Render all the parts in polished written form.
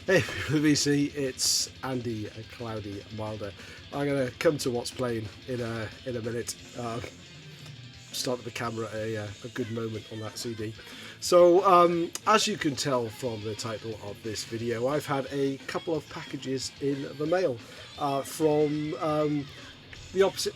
Hey VC, it's Andy Cloudy Milder. I'm gonna come to what's playing in a minute. Started the camera at a good moment on that CD. So as you can tell from the title of this video, I've had a couple of packages in the mail from the opposite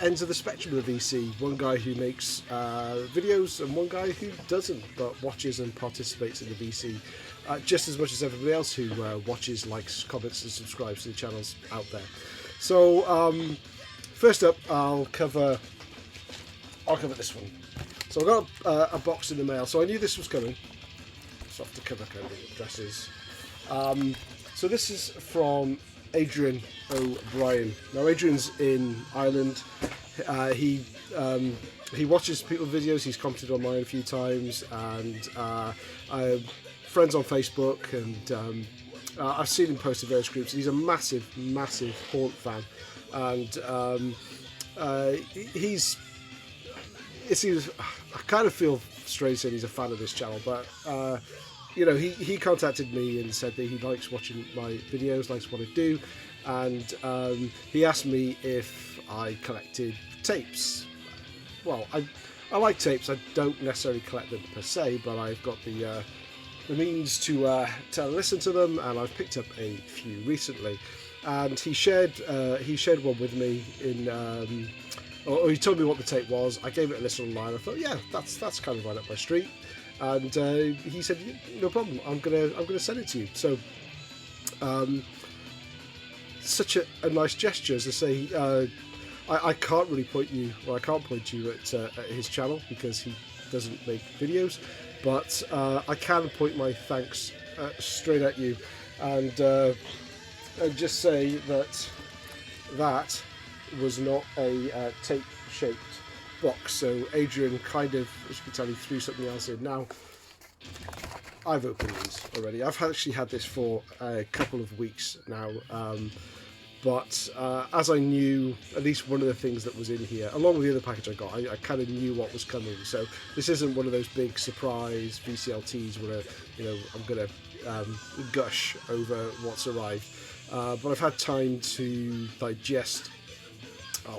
ends of the spectrum of the VC. One guy who makes videos and one guy who doesn't, but watches and participates in the VC just as much as everybody else who watches, likes, comments and subscribes to the channels out there. So first up, I'll cover this one. So I got a box in the mail, so I knew this was coming. It's off the cover kind of addresses. So this is from Adrian O'Brien. Now Adrian's in Ireland. He watches people's videos. He's commented on mine a few times, and friends on Facebook, and I've seen him post in various groups. He's a massive Haunt fan, and I kind of feel strange saying he's a fan of this channel, but you know, he contacted me and said that he likes watching my videos, likes what I do, and he asked me if I collected tapes. Well, I like tapes. I don't necessarily collect them per se, but I've got the means to listen to them, and I've picked up a few recently. And he shared one with me in. Or he told me what the tape was. I gave it a listen online. I thought, yeah, that's kind of right up my street. And he said, no problem. I'm gonna send it to you. So, such a nice gesture. As I say, I can't really point you, or I can't point you at his channel because he doesn't make videos. But I can point my thanks straight at you, and just say that was not a tape-shaped box. So Adrian kind of, as you can tell, he threw something else in. Now, I've opened these already. I've actually had this for a couple of weeks now, but as I knew at least one of the things that was in here, along with the other package I got, I kind of knew what was coming. So this isn't one of those big surprise VCLTs where I'm going to gush over what's arrived, but I've had time to digest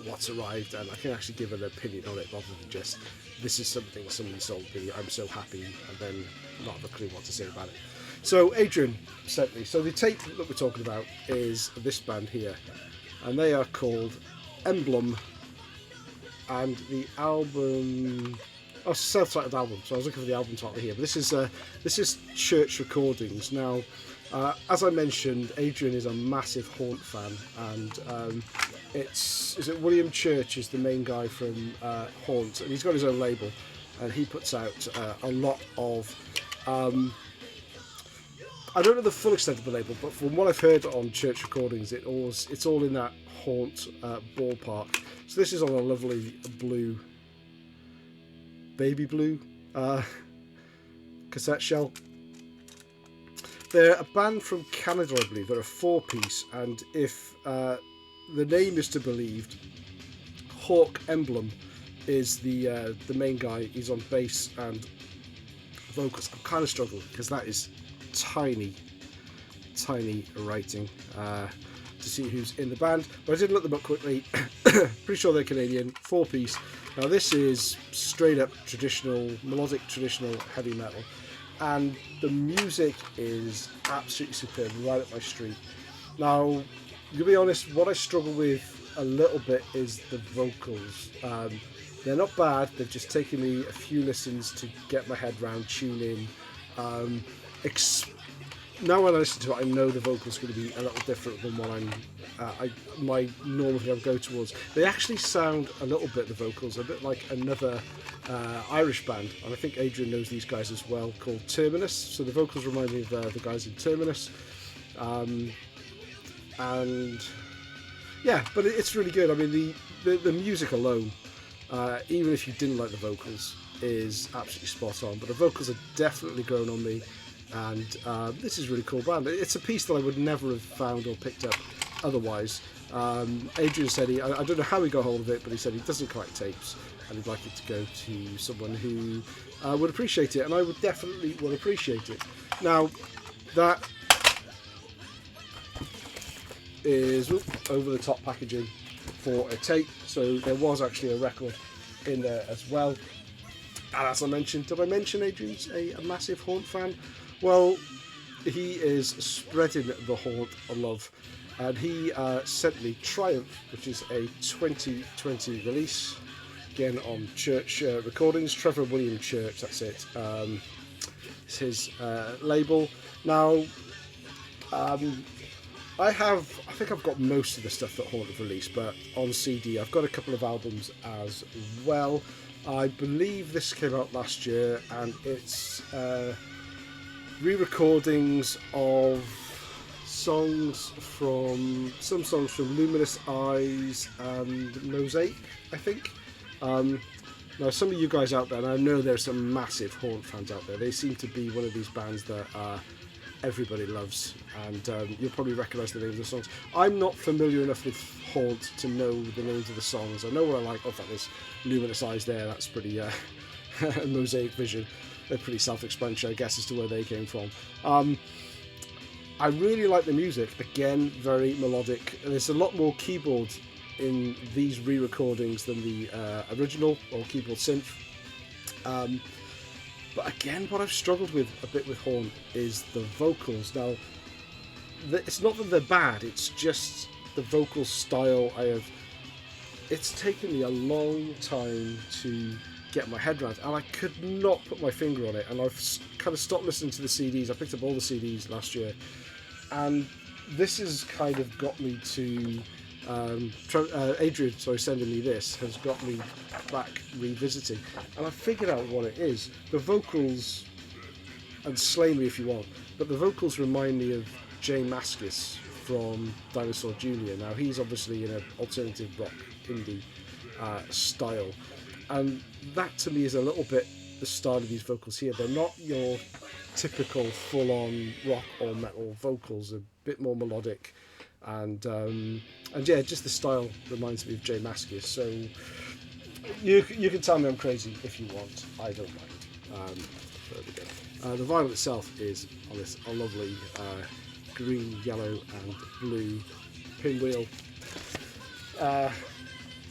what's arrived, and I can actually give an opinion on it rather than just, this is something someone sold me, I'm so happy, and then not have a clue what to say about it. So Adrian sent me, so the tape that we're talking about is this band here, and they are called Emblem, and the album, self-titled album, so I was looking for the album title here, but this is Church Recordings. Now, as I mentioned, Adrian is a massive Haunt fan, and is it William Church is the main guy from Haunt, and he's got his own label, and he puts out a lot of I don't know the full extent of the label, but from what I've heard on Church Recordings, it's all in that Haunt ballpark. So this is on a lovely blue, baby blue cassette shell. They're a band from Canada, I believe. They're a 4-piece, and if the name is to be believed, Hawk Emblem is the main guy. He's on bass and vocals. I'm kind of struggling because that is tiny writing to see who's in the band, but I did look them up quickly. Pretty sure they're Canadian, 4-piece. Now this is straight up melodic traditional heavy metal, and the music is absolutely superb, right up my street. Now, to be honest, what I struggle with a little bit is the vocals. They're not bad, they've just taken me a few listens to get my head round, tune in. Now when I listen to it, I know the vocals going to be a little different than what my normal thing I go towards. They actually sound a little bit, the vocals, a bit like another Irish band, and I think Adrian knows these guys as well, called Terminus. So the vocals remind me of the guys in Terminus, and yeah, but it's really good. I mean, the music alone, even if you didn't like the vocals, is absolutely spot on. But the vocals are definitely grown on me, and this is a really cool band. It's a piece that I would never have found or picked up otherwise. Adrian said I don't know how he got hold of it, but he said he doesn't collect tapes, and he'd like it to go to someone who would appreciate it, and I would definitely appreciate it. Now, that is over-the-top packaging for a tape, so there was actually a record in there as well. And as I mentioned, did I mention Adrian's a massive Haunt fan? Well, he is spreading the Haunt love, and he sent me Triumph, which is a 2020 release, again on Church Recordings, Trevor William Church, that's it. It's his label. Now, I think I've got most of the stuff that Haunt have released, but on CD I've got a couple of albums as well. I believe this came out last year, and it's re-recordings of some songs from Luminous Eyes and Mosaic, I think. Now, some of you guys out there, and I know there's some massive Haunt fans out there, they seem to be one of these bands that everybody loves, and you'll probably recognise the names of the songs. I'm not familiar enough with Haunt to know the names of the songs. I know what I like. Oh, in fact, there's Luminous Eyes there, that's pretty Mosaic Vision. They're pretty self-explanatory, I guess, as to where they came from. I really like the music. Again, very melodic. There's a lot more keyboard in these re-recordings than the original, or keyboard synth. But again, what I've struggled with a bit with Haunt is the vocals. Now, it's not that they're bad, it's just the vocal style. It's taken me a long time to get my head around, and I could not put my finger on it, and I've kind of stopped listening to the CDs. I picked up all the CDs last year, and this has kind of got me to Adrian, sending me this has got me back revisiting, and I figured out what it is. The vocals, and slay me if you want, but the vocals remind me of Jay Mascis from Dinosaur Jr. Now, he's obviously in an alternative rock indie style, and that to me is a little bit the style of these vocals here. They're not your typical full-on rock or metal vocals, a bit more melodic, and yeah, just the style reminds me of Jay Mascis. So you can tell me I'm crazy if you want, I don't mind. There we go. The vinyl itself is on this lovely green, yellow and blue pinwheel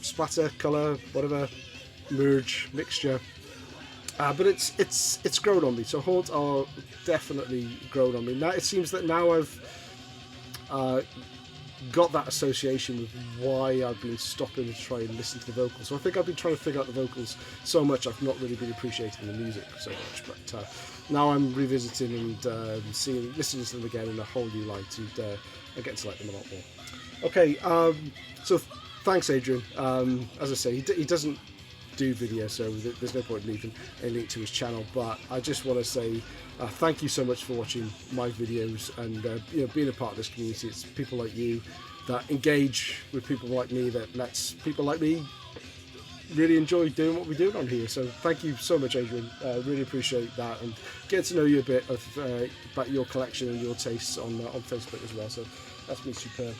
splatter colour, whatever, merge mixture. But it's grown on me. So Haunt are definitely grown on me. Now it seems that now I've got that association with why I've been stopping to try and listen to the vocals. So I think I've been trying to figure out the vocals so much I've not really been appreciating the music so much. But now I'm revisiting and listening to them again in a whole new light, and I get to like them a lot more. Okay, so thanks, Adrian. As I say, he doesn't do video, so there's no point in leaving a link to his channel, but I just want to say thank you so much for watching my videos and being a part of this community. It's people like you that engage with people like me, that lets people like me really enjoy doing what we're doing on here. So thank you so much, Adrian. Really appreciate that, and getting to know you a bit about your collection and your tastes on Facebook as well. So that's been superb.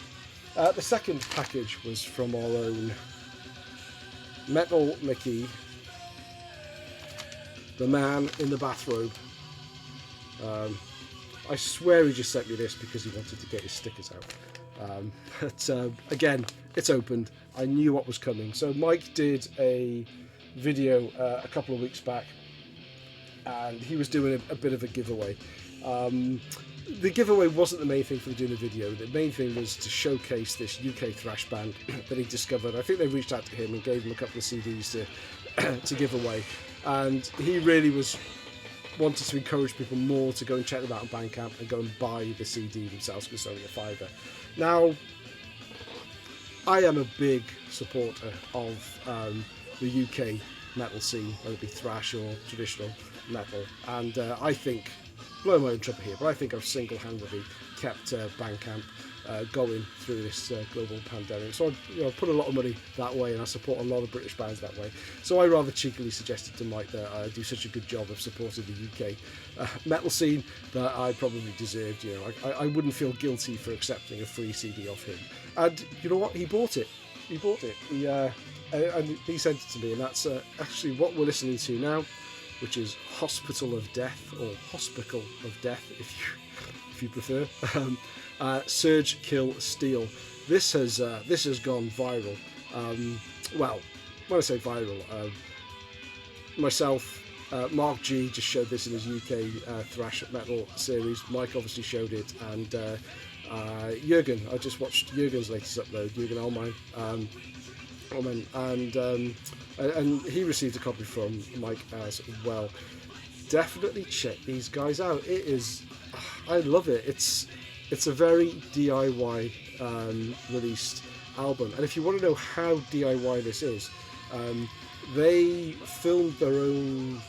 The second package was from our own MetalMickey, the man in the bathrobe. I swear he just sent me this because he wanted to get his stickers out. But again, it's opened. I knew what was coming. So Mike did a video a couple of weeks back, and he was doing a bit of a giveaway. The giveaway wasn't the main thing for doing the video. The main thing was to showcase this UK thrash band that he discovered. I think they reached out to him and gave him a couple of CDs to give away, and he really wanted to encourage people more to go and check them out on Bandcamp and go and buy the CD themselves, because it's only a £5. Now, I am a big supporter of the UK metal scene, whether it be thrash or traditional metal, and I think, blow my own trumpet here, but I think I've single-handedly kept Bandcamp going through this global pandemic. So I put a lot of money that way, and I support a lot of British bands that way. So I rather cheekily suggested to Mike that I do such a good job of supporting the UK metal scene that I probably deserved. I wouldn't feel guilty for accepting a free CD off him. And you know what? He bought it. He and he sent it to me, and that's actually what we're listening to now, which is Hospital of Death, or Hospital of Death, if you prefer. Surge, Kill, Steal. This has gone viral. Well, when I say viral, myself, Mark G just showed this in his UK thrash metal series. Mike obviously showed it, and Jürgen. I just watched Jürgen's latest upload, Jürgen Allman, and he received a copy from Mike as well. Definitely check these guys out. It is, I love it. It's a very DIY released album, and if you want to know how DIY this is, they filmed their own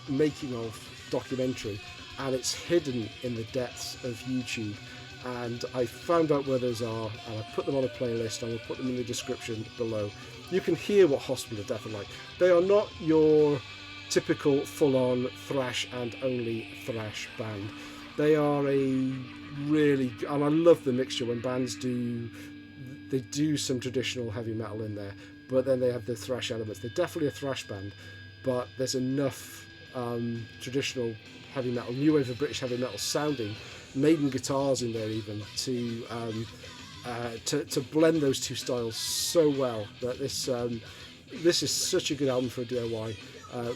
making of documentary, and it's hidden in the depths of YouTube. And I found out where those are, and I put them on a playlist. I will put them in the description below. You can hear what Hospital of Death are like. They are not your typical full-on thrash and only thrash band. They are a really, and I love the mixture when bands do some traditional heavy metal in there, but then they have the thrash elements. They're definitely a thrash band, but there's enough traditional heavy metal, new wave of British heavy metal sounding, Maiden guitars in there even, to blend those two styles so well that this is such a good album for a DIY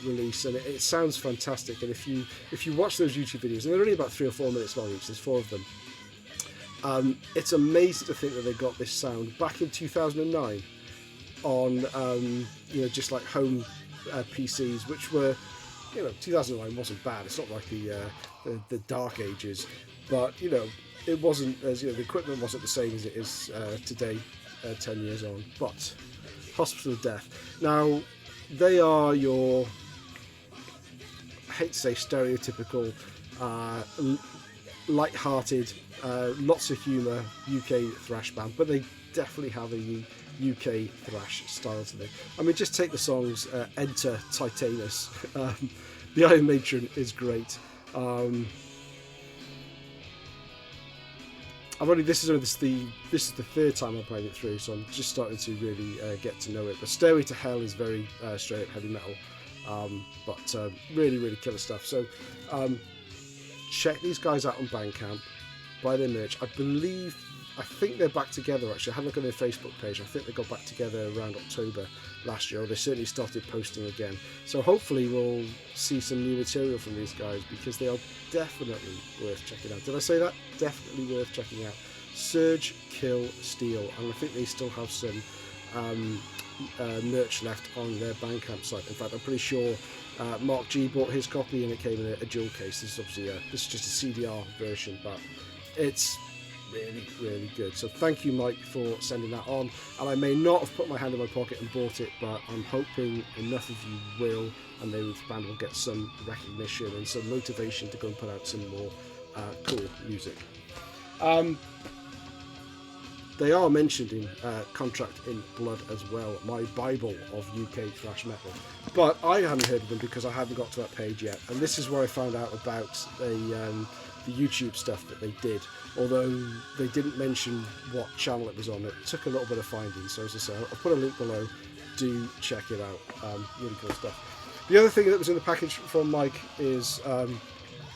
release, and it sounds fantastic. And if you watch those YouTube videos, and they're only about 3 or 4 minutes long each, there's 4 of them, it's amazing to think that they got this sound back in 2009 on just like home PCs, which were, 2009 wasn't bad. It's not like the dark ages, but it wasn't as, the equipment wasn't the same as it is today, 10 years on. But Hospital of Death, now they are your, I hate to say stereotypical, light-hearted, lots of humour UK thrash band, but they definitely have a UK thrash style to them. I mean, just take the songs Enter Titanus. The Iron Matron is great. This is the 3rd time I've played it through, so I'm just starting to really get to know it. But Stairway to Hell is very straight up heavy metal, but really, really killer stuff. So check these guys out on Bandcamp, buy their merch. I think they're back together actually. I had a look at their Facebook page. I think they got back together around October last year, or they certainly started posting again. So hopefully we'll see some new material from these guys, because they are definitely worth checking out. Did I say that? Definitely worth checking out. Surge, Kill, Steal, and I think they still have some merch left on their Bandcamp site. In fact, I'm pretty sure Mark G bought his copy and it came in a jewel case. This is obviously this is just a CDR version, but it's really, really good. So thank you, Mike, for sending that on. And I may not have put my hand in my pocket and bought it, but I'm hoping enough of you will, and the band will get some recognition and some motivation to go and put out some more cool music. They are mentioned in Contract in Blood as well, my Bible of UK thrash metal, but I hadn't heard of them because I hadn't got to that page yet. And this is where I found out about the YouTube stuff that they did, although they didn't mention what channel it was on. It took a little bit of finding, so as I say, I'll put a link below. Do check it out. Really cool stuff. The other thing that was in the package from Mike is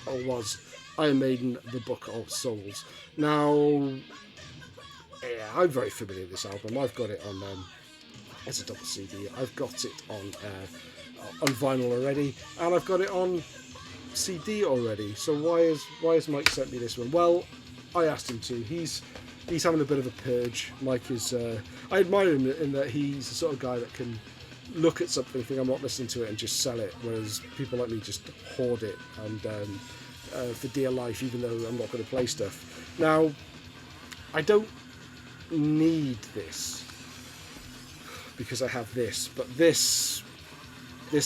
was Iron Maiden, The Book of Souls. Now, yeah, I'm very familiar with this album. I've got it on as a double CD. I've got it on vinyl already, and I've got it on CD already. So why has Mike sent me this one? Well, I asked him to. He's having a bit of a purge. Mike is. I admire him in that he's the sort of guy that can look at something, think I'm not listening to it, and just sell it. Whereas people like me just hoard it and for dear life, even though I'm not going to play stuff. Now, I don't need this because I have this, but this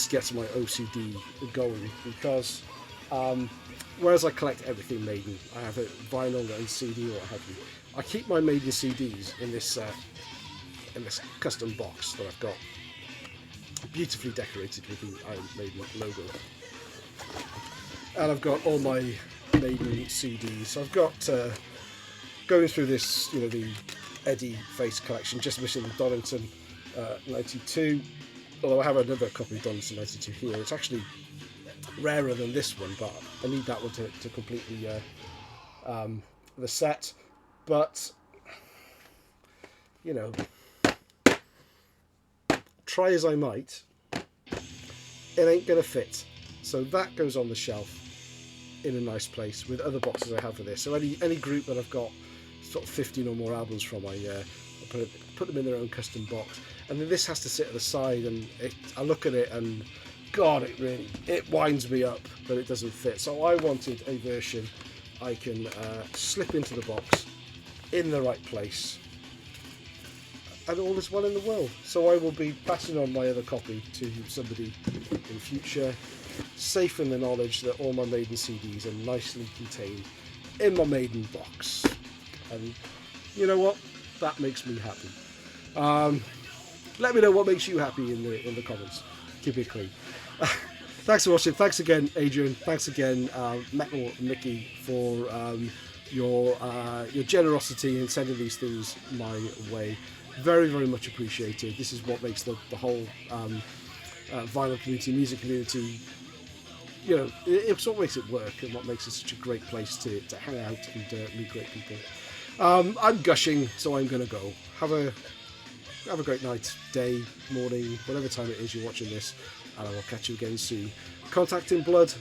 gets my OCD going, because whereas I collect everything Maiden, I have it vinyl and CD or what have you. I keep my Maiden CDs in this custom box that I've got, beautifully decorated with the Iron Maiden logo, and I've got all my Maiden CDs. So I've got going through this, the Eddie Face collection, just missing the Donington 92. Although I have another copy of Dons 92 here. It's actually rarer than this one, but I need that one to complete the set. But, you know, try as I might, it ain't going to fit. So that goes on the shelf in a nice place with other boxes I have for this. So any group that I've got sort of 15 or more albums from, I put them in their own custom box. And then this has to sit at the side, and I look at it and God, it winds me up that it doesn't fit. So I wanted a version I can slip into the box in the right place, and all is well in the world. So I will be passing on my other copy to somebody in future, safe in the knowledge that all my Maiden CDs are nicely contained in my Maiden box. And you know what? That makes me happy. Let me know what makes you happy in the comments. Keep it clean. Thanks for watching. Thanks again, Adrian. Thanks again, MetalMickey, for your generosity in sending these things my way. Very, very much appreciated. This is what makes the whole vinyl community, music community, you know, it's what makes it work and what makes it such a great place to hang out and meet great people. I'm gushing, so I'm going to go. Have a great night, day, morning, whatever time it is you're watching this, and I will catch you again soon. Contact in Blood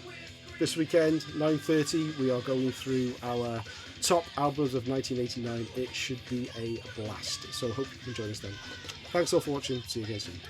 this weekend, 9:30. We are going through our top albums of 1989. It should be a blast, so hope you can join us then. Thanks all for watching. See you again soon.